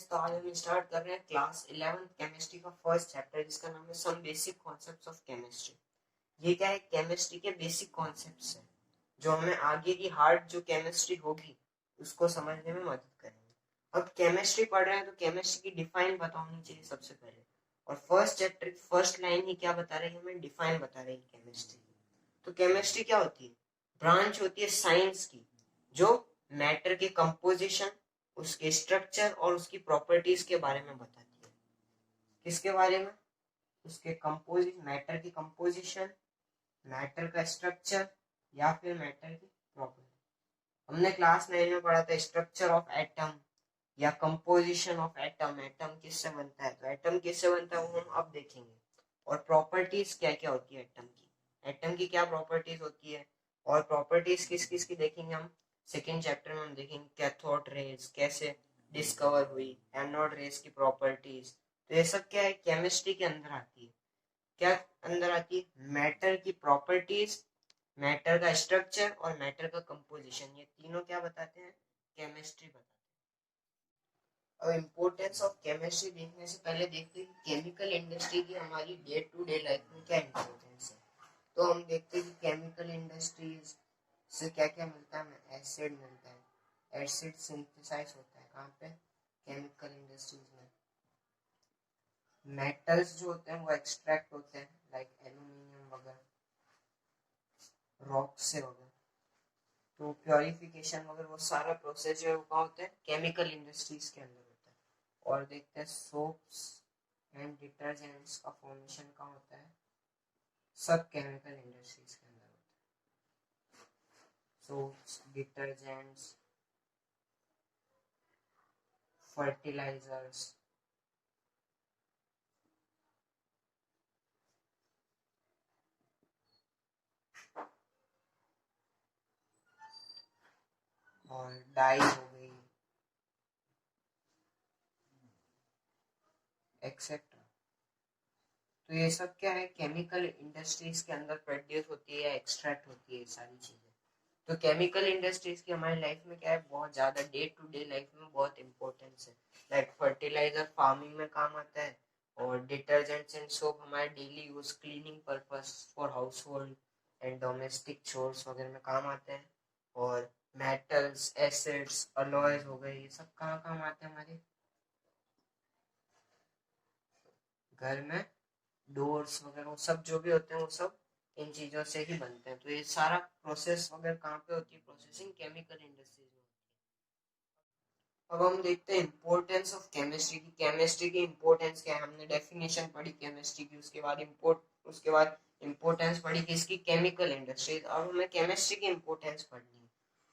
Friends, तो आज हम स्टार्ट कर रहे हैं क्लास 11 केमिस्ट्री का फर्स्ट चैप्टर जिसका नाम है some basic concepts of chemistry. ये क्या है? केमिस्ट्री के बेसिक कॉन्सेप्ट्स हैं जो हमें आगे की हार्ड जो केमिस्ट्री होगी उसको समझने में मदद करेंगे। अब केमिस्ट्री पढ़ रहे हैं तो केमिस्ट्री की डिफाइन पता होनी चाहिए सबसे पहले। और फर्स्ट चैप्टर की फर्स्ट लाइन ही क्या बता रही है? हमें डिफाइन बता रही है केमिस्ट्री। तो केमिस्ट्री क्या होती है? ब्रांच होती है साइंस की जो मैटर के कंपोजिशन, उसके स्ट्रक्चर और उसकी प्रॉपर्टीज के बारे में बताती है। किसके बारे में? उसके मैटर की कंपोजिशन, मैटर का स्ट्रक्चर या फिर मैटर की प्रॉपर्टी। हमने क्लास 9 में पढ़ा था स्ट्रक्चर ऑफ एटम या कंपोजिशन ऑफ एटम। एटम किससे बनता है? तो एटम किससे बनता है वो हम अब देखेंगे। और प्रॉपर्टीज क्या क्या होती है एटम की, एटम की क्या प्रॉपर्टीज होती है और प्रॉपर्टीज किस किस की देखेंगे हम सेकेंड चैप्टर में। हम देखेंगे कैथोड रेज कैसे डिस्कवर हुई, एनोड रेज की प्रॉपर्टीज। तो ये सब क्या है? केमिस्ट्री के अंदर आती है। क्या अंदर आती है? मैटर की प्रॉपर्टीज, मैटर का स्ट्रक्चर और मैटर का कंपोजिशन। ये तीनों क्या बताते हैं? केमिस्ट्री बताते हैं। अब इम्पोर्टेंस ऑफ केमिस्ट्री देखने से पहले देखते हैं केमिकल इंडस्ट्री की हमारी डे टू डे लाइफ में क्या इम्पोर्टेंस है। तो हम देखते हैं कि केमिकल इंडस्ट्रीज से क्या क्या मिलता है? हमें एसिड मिलता है। एसिड सिंथेसाइज होता है कहाँ पे? केमिकल इंडस्ट्रीज में। मेटल्स जो होते हैं वो एक्सट्रैक्ट होते हैं लाइक एल्यूमिनियम वगैरह, रॉक से वगैरह। तो प्योरिफिकेशन वगैरह वो सारा प्रोसेस जो है वो कहाँ होता है? केमिकल इंडस्ट्रीज के अंदर होता है। और देखते हैं सोप्स एंड डिटर्जेंट्स का फॉर्मेशन कहाँ होता है? सब केमिकल इंडस्ट्रीज के अंदर होता है। सोप्स, डिटर्जेंट्स, फर्टिलाइजर्स, और डाई हो गई एक्सेट्रा। तो ये सब क्या है? केमिकल इंडस्ट्रीज के अंदर प्रोड्यूस होती है या एक्सट्रैक्ट होती है ये सारी चीजें। तो केमिकल इंडस्ट्रीज की हमारी लाइफ में क्या है? बहुत ज्यादा डे टू डे लाइफ में बहुत इंपॉर्टेंस है। लाइक फर्टिलाइजर फार्मिंग में काम आता है और डिटर्जेंट्स एंड सोप हमारे daily use cleaning purpose for house hold and domestic chores वगैरह में काम आते हैं। और मेटल्स, एसिड्स, अलॉयज हो गए, ये सब कहाँ काम आते हैं? हमारे घर में डोर्स वगैरह वो सब जो भी होते हैं वो सब इन चीजों से ही बनते हैं। तो ये सारा प्रोसेस वगैरह कहाँ पे होती है? प्रोसेसिंग केमिकल इंडस्ट्रीज में। अब हम देखते हैं इम्पोर्टेंस ऑफ केमिस्ट्री की। केमिस्ट्री की इम्पोर्टेंस क्या है? हमने डेफिनेशन पढ़ी केमिस्ट्री की, उसके बाद इम्पोर्टेंस पढ़ी किसकी? Chemical industries. अब हमें केमिस्ट्री की इम्पोर्टेंस पढ़नी है।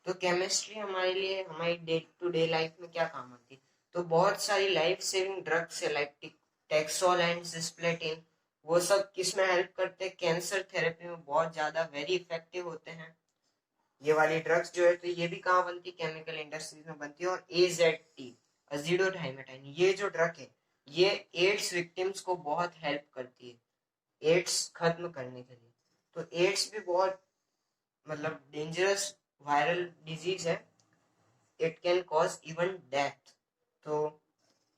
तो केमिस्ट्री हमारे लिए हमारी डे टू डे लाइफ में क्या काम आती है? तो बहुत सारी लाइफ सेविंग ड्रग्स है लाइक टेक्सोल एंड सिस्प्लेटिन। वो सब किस में हेल्प करते हैं? कैंसर थेरेपी में बहुत ज्यादा वेरी इफेक्टिव होते हैं ये वाली ड्रग्स जो है। तो ये भी कहाँ बनती है? केमिकल इंडस्ट्रीज में बनती है। और AZT, अजीडोथाइमेटाइन, ये जो ड्रग है ये एड्स विक्टिम्स को बहुत हेल्प करती है एड्स खत्म करने के लिए। तो एड्स भी बहुत मतलब डेंजरस वायरल डिजीज है। It can cause even death. तो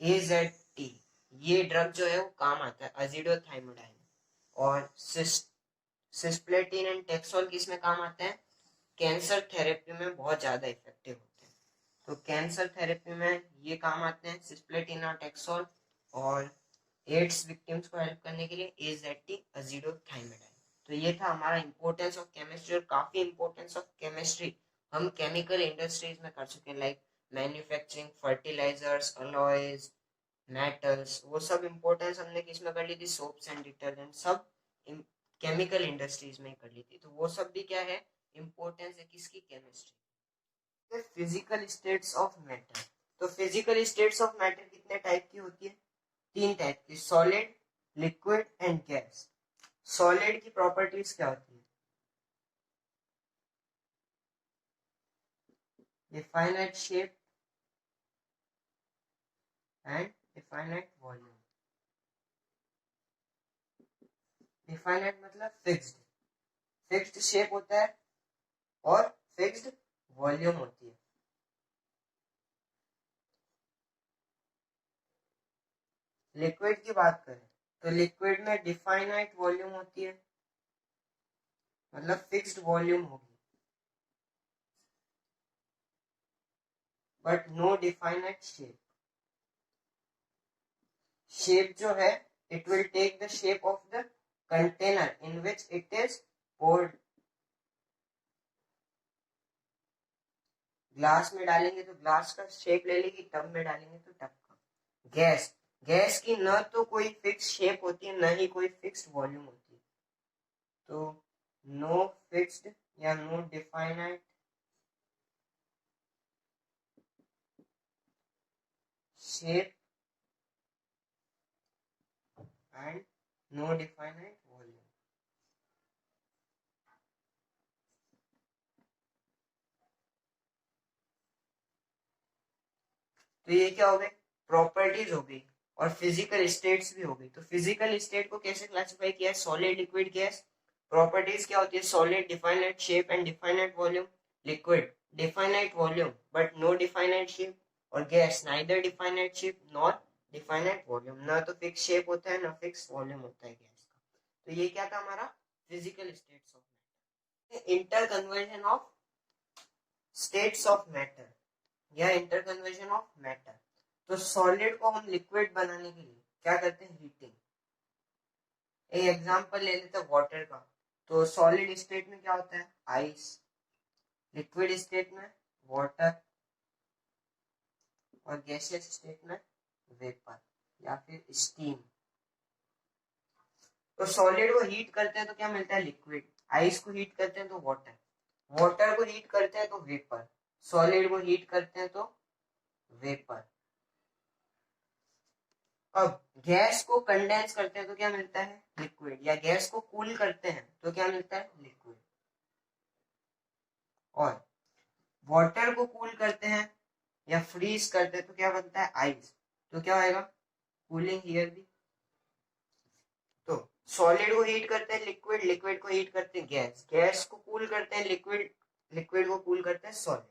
AZT ये ड्रग जो है वो काम आता है अजीडोथाइमेटाइन। और सिस्प्लेटिन एंड टेक्सोल किस में काम आते हैं? कैंसर थेरेपी में बहुत ज्यादा इफेक्टिव होते हैं। तो कैंसर थेरेपी में ये काम आते हैं सिस्प्लेटिन और टेक्सोल। और एड्स विक्टिम्स को हेल्प करने के लिए AZT, अजीडोथाइमेटाइन। तो ये था हमारा इंपॉर्टेंस ऑफ केमिस्ट्री। और काफी इंपॉर्टेंस ऑफ केमिस्ट्री हम केमिकल इंडस्ट्रीज में कर चुके हैं like manufacturing, fertilisers, alloys, metals. वो सब इंपॉर्टेंस हमने किस में कर ली थी? सोप्स एंड डिटर्जेंट सब केमिकल इंडस्ट्रीज में कर ली थी। तो वो सब भी क्या है? इंपॉर्टेंस है किसकी? Chemistry. Physical states of matter. तो फिजिकल स्टेट्स ऑफ मैटर कितने टाइप की होती है? 3 टाइप की, solid, liquid and gas. Solid की प्रॉपर्टीज क्या होती है? Definite shape and definite volume. Definite मतलब फिक्स्ड, फिक्स्ड शेप होता है और फिक्स्ड वॉल्यूम होती है। लिक्विड की बात करें तो लिक्विड में डिफाइनाइट वॉल्यूम होती है, मतलब फिक्स्ड वॉल्यूम होगी, but no definite shape. Shape जो है it will take the shape of the container in which it is poured। Glass में डालेंगे तो ग्लास का शेप ले लेगी, टब में डालेंगे तो टब का। गैस, गैस की न तो कोई फिक्स शेप होती है, न ही कोई फिक्स्ड वॉल्यूम होती है, तो नो फिक्स्ड या no definite shape and no definite volume. तो ये क्या हो गई, प्रॉपर्टीज हो गई और फिजिकल स्टेट्स भी हो गई। तो फिजिकल स्टेट को कैसे क्लासिफाई किया है, सॉलिड, लिक्विड, गैस। प्रॉपर्टीज क्या होती है, solid definite shape and definite volume, liquid definite volume but no definite shape, और gas neither definite shape nor definite volume, ना तो फिक्स शेप होता है ना फिक्स वॉल्यूम होता है गैस का। तो ये क्या था हमारा physical states of matter. Inter conversion of states of matter या इंटर कन्वर्जन ऑफ मैटर। तो सॉलिड को हम लिक्विड बनाने के लिए क्या करते हैं, हीटिंग। एक एग्जांपल ले लेते हैं वाटर का। तो सॉलिड स्टेट में क्या होता है, आइस, लिक्विड स्टेट में वाटर, और गैसियस स्टेट में वेपर या फिर स्टीम। तो सॉलिड को हीट करते हैं तो क्या मिलता है, लिक्विड। आइस को हीट करते हैं तो वाटर, वाटर को हीट करते हैं तो वेपर, सॉलिड को हीट करते हैं तो वेपर। अब गैस को कंडेंस करते हैं तो क्या मिलता है, लिक्विड, या गैस को कूल करते हैं तो क्या मिलता है, लिक्विड। और वाटर को कूल करते हैं या फ्रीज करते हैं तो क्या बनता है, आइस। तो क्या होएगा, कूलिंग हियर भी। तो सॉलिड को हीट करते हैं लिक्विड, लिक्विड को हीट करते हैं गैस, गैस को कूल करते हैं लिक्विड, लिक्विड को कूल करते हैं सॉलिड।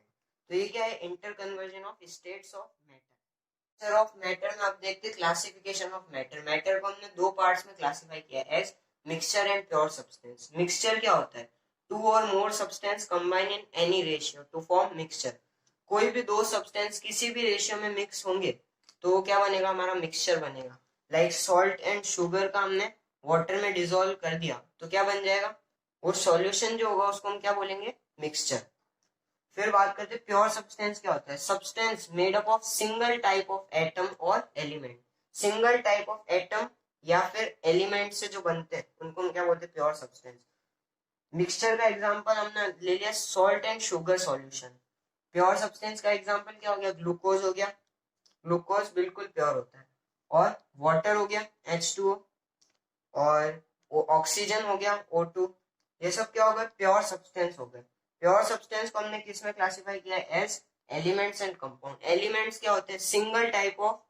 तो ये क्या है, inter conversion of states of matter. Of matter में आप देखते हैं क्लासिफिकेशन ऑफ मैटर। मैटर को हमने दो पार्ट्स में क्लासिफाई किया है, as mixture and pure substance. Mixture क्या होता है, टू और more substance combine in any ratio to form mixture. कोई भी दो सब्सटेंस किसी भी रेशियो में मिक्स होंगे तो क्या बनेगा, हमारा मिक्सचर बनेगा। लाइक सॉल्ट एंड शुगर का हमने वाटर में डिसॉल्व कर दिया तो क्या बन जाएगा, वो सॉल्यूशन जो होगा उसको हम क्या बोलेंगे, मिक्सचर। फिर बात करते हैं प्योर सब्सटेंस क्या होता है, substance made up of single type of atom और element. Single type of atom या फिर एलिमेंट से जो बनते हैं उनको हम क्या बोलते हैं, प्योर सब्सटेंस। मिक्सचर का एग्जांपल हमने ले लिया salt and sugar solution. Pure substance का एग्जांपल क्या हो गया, ग्लूकोज हो गया, ग्लूकोज बिल्कुल प्योर होता है। और वाटर हो गया H2O, और ऑक्सीजन हो गया O2। ये सब क्या हो गए, प्योर सब्सटेंस हो गए। प्योर सब्सटेंस को हमने किस में क्लासिफाई किया है, as elements and compound. Elements क्या होते हैं, सिंगल टाइप ऑफ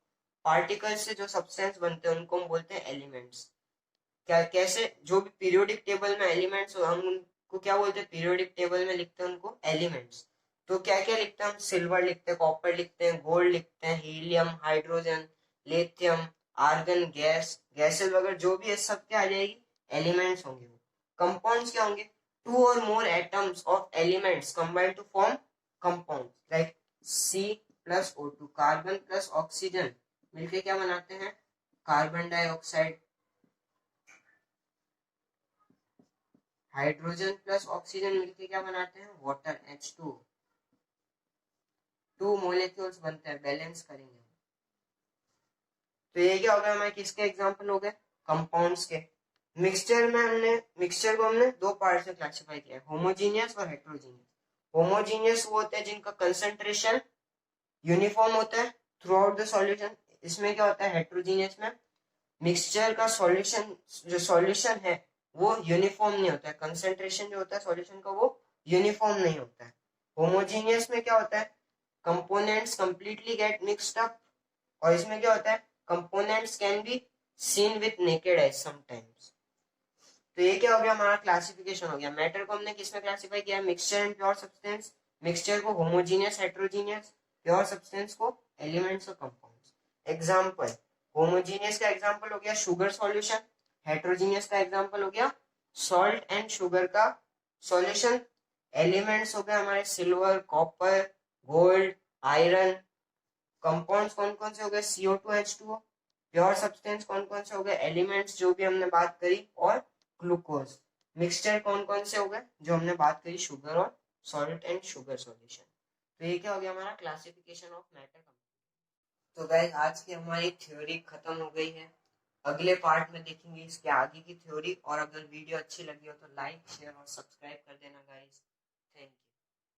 पार्टिकल्स से जो सब्सटेंस बनते हैं उनको हम बोलते हैं एलिमेंट्स। क्या, कैसे, जो भी पीरियोडिक टेबल में एलिमेंट्स हो हम उनको क्या बोलते हैं, पीरियोडिक टेबल में लिखते हैं उनको एलिमेंट्स। तो क्या क्या लिखते हैं हम, सिल्वर लिखते हैं, कॉपर लिखते हैं, गोल्ड लिखते हैं, helium, hydrogen, lithium, argon gas, gases वगैरह जो भी है सब क्या आ जाएगी, एलिमेंट्स होंगे। कंपाउंड्स क्या होंगे, टू और more atoms of elements combined to form compound, like C+O2, carbon plus oxygen मिलके क्या बनाते हैं, carbon dioxide. Hydrogen plus oxygen मिलके क्या बनाते हैं, वाटर H2। टू मॉलिक्यूल्स बनते हैं, बैलेंस करेंगे। तो ये क्या हो गया, हमारे किसके एग्जांपल हो गए, कंपाउंड्स के। मिक्सचर को हमने दो पार्ट में क्लासिफाई किया है, होमोजीनियस और हेट्रोजीनियस। होमोजीनियस वो होते हैं जिनका कंसंट्रेशन यूनिफॉर्म होता है थ्रू आउट द सॉल्यूशन। इसमें क्या होता है, हेट्रोजीनियस में मिक्सचर का सॉल्यूशन, जो सॉल्यूशन है वो यूनिफॉर्म नहीं होता है, कंसंट्रेशन जो होता है सॉल्यूशन का वो यूनिफॉर्म नहीं होता है। होमोजीनियस में क्या होता है, components completely gate mixed up, और इसमें क्या होता है, components can be seen with naked eyes sometimes. तो ये क्या हो गया, हमारा क्लासिफिकेशन हो गया। मैटर को हमने किसमें क्लासिफाई किया, mixture and pure substance. Mixture को होमोजीनियस, हेट्रोजीनियस, प्योर सब्सटेंस को एलिमेंट्स और कंपाउंड्स। एग्जांपल, होमोजीनियस का एग्जांपल हो गया शुगर सॉल्यूशन, हेट्रोजीनियस का एग्जांपल हो गया सॉल्ट एंड शुगर का सॉल्यूशन। एलिमेंट्स हो गए हमारे silver, copper, gold, iron. Compounds कौन कौन से हो गए CO2H2O। प्योर सब्सटेंस कौन कौन से हो गए एलिमेंट्स जो भी हमने बात करी, और ग्लूकोज। मिक्सचर कौन कौन से हो गए जो हमने बात करी शुगर और सॉल्ट एंड शुगर सॉल्यूशन। तो ये क्या हो गया हमारा क्लासिफिकेशन ऑफ मैटर। तो गाइस आज की हमारी थ्योरी खत्म हो गई है। अगले पार्ट में देखेंगे इसके आगे की थ्योरी। और अगर वीडियो अच्छी लगी हो तो लाइक शेयर और सब्सक्राइब कर देना गाइस। Thank you.